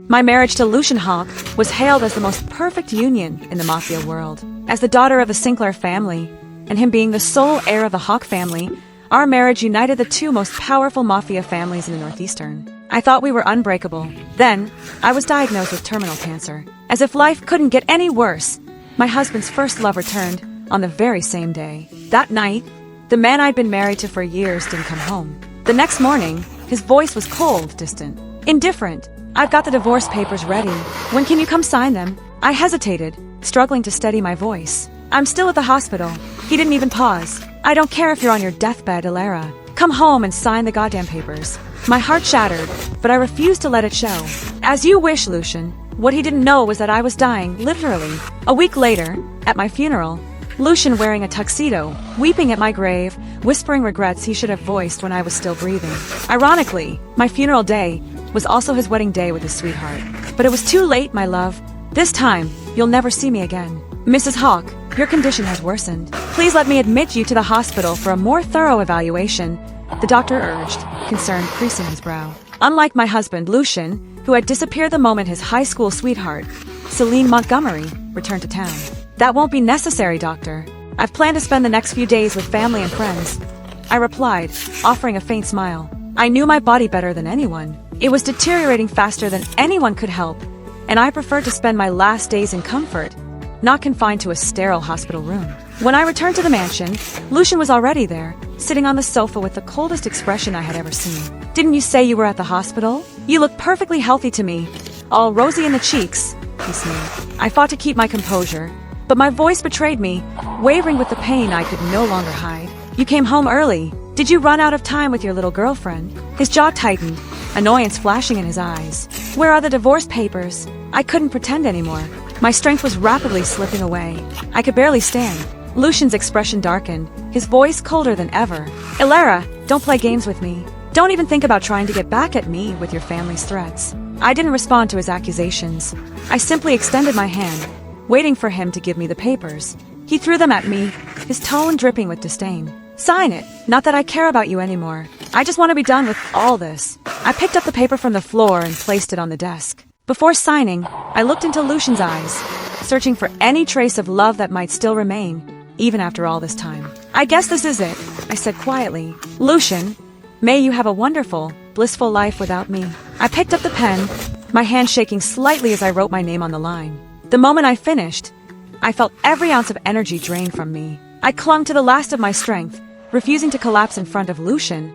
My marriage to Lucian Hawk was hailed as the most perfect union in the Mafia world. As the daughter of the Sinclair family, and him being the sole heir of the Hawk family, our marriage united the two most powerful Mafia families in the Northeastern. I thought we were unbreakable. Then, I was diagnosed with terminal cancer. As if life couldn't get any worse, my husband's first love returned on the very same day. That night, the man I'd been married to for years didn't come home. The next morning, his voice was cold, distant, indifferent. "I've got the divorce papers ready. When can you come sign them?" I hesitated, struggling to steady my voice. "I'm still at the hospital." He didn't even pause. "I don't care if you're on your deathbed, Elara. Come home and sign the goddamn papers." My heart shattered, but I refused to let it show. "As you wish, Lucian." What he didn't know was that I was dying, literally. A week later, at my funeral, Lucian wearing a tuxedo, weeping at my grave, whispering regrets he should have voiced when I was still breathing. Ironically, my funeral day was also his wedding day with his sweetheart. But it was too late, my love. This time, you'll never see me again. "Mrs. Hawk, your condition has worsened. Please let me admit you to the hospital for a more thorough evaluation," the doctor urged, concern creasing his brow. Unlike my husband, Lucian, who had disappeared the moment his high school sweetheart, Celine Montgomery, returned to town. "That won't be necessary, doctor. I've planned to spend the next few days with family and friends," I replied, offering a faint smile. I knew my body better than anyone. It was deteriorating faster than anyone could help, and I preferred to spend my last days in comfort, not confined to a sterile hospital room. When I returned to the mansion, Lucian was already there, sitting on the sofa with the coldest expression I had ever seen. "Didn't you say you were at the hospital? You look perfectly healthy to me. All rosy in the cheeks," he sneered. I fought to keep my composure, but my voice betrayed me, wavering with the pain I could no longer hide. "You came home early. Did you run out of time with your little girlfriend?" His jaw tightened, annoyance flashing in his eyes. "Where are the divorce papers?" I couldn't pretend anymore. My strength was rapidly slipping away. I could barely stand. Lucian's expression darkened, his voice colder than ever. "Elara, don't play games with me. Don't even think about trying to get back at me with your family's threats." I didn't respond to his accusations. I simply extended my hand, waiting for him to give me the papers. He threw them at me, his tone dripping with disdain. "Sign it. Not that I care about you anymore. I just want to be done with all this." I picked up the paper from the floor and placed it on the desk. Before signing, I looked into Lucian's eyes, searching for any trace of love that might still remain, even after all this time. "I guess this is it," I said quietly. "Lucian, may you have a wonderful, blissful life without me." I picked up the pen, my hand shaking slightly as I wrote my name on the line. The moment I finished, I felt every ounce of energy drained from me. I clung to the last of my strength, refusing to collapse in front of Lucian,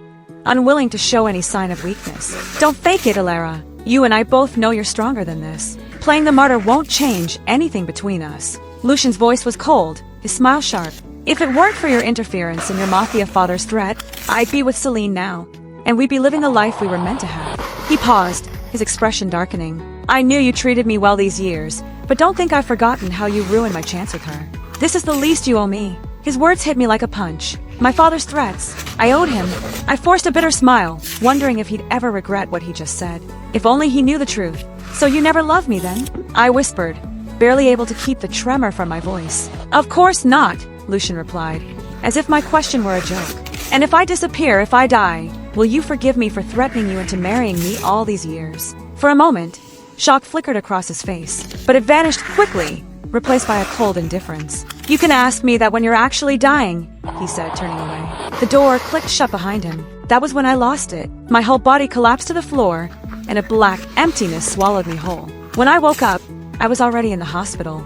unwilling to show any sign of weakness. "Don't fake it, Elara. You and I both know you're stronger than this. Playing the martyr won't change anything between us." Lucian's voice was cold, his smile sharp. "If it weren't for your interference and your Mafia father's threat, I'd be with Celine now, and we'd be living the life we were meant to have." He paused, his expression darkening. "I knew you treated me well these years, but don't think I've forgotten how you ruined my chance with her. This is the least you owe me." His words hit me like a punch. My father's threats. I owed him. I forced a bitter smile, wondering if he'd ever regret what he just said. If only he knew the truth. "So you never loved me then?" I whispered, barely able to keep the tremor from my voice. "Of course not," Lucian replied, as if my question were a joke. "And if I disappear, if I die, will you forgive me for threatening you into marrying me all these years?" For a moment, shock flickered across his face, but it vanished quickly, replaced by a cold indifference. "You can ask me that when you're actually dying," he said, turning away. The door clicked shut behind him. That was when I lost it. My whole body collapsed to the floor, and a black emptiness swallowed me whole. When I woke up, I was already in the hospital.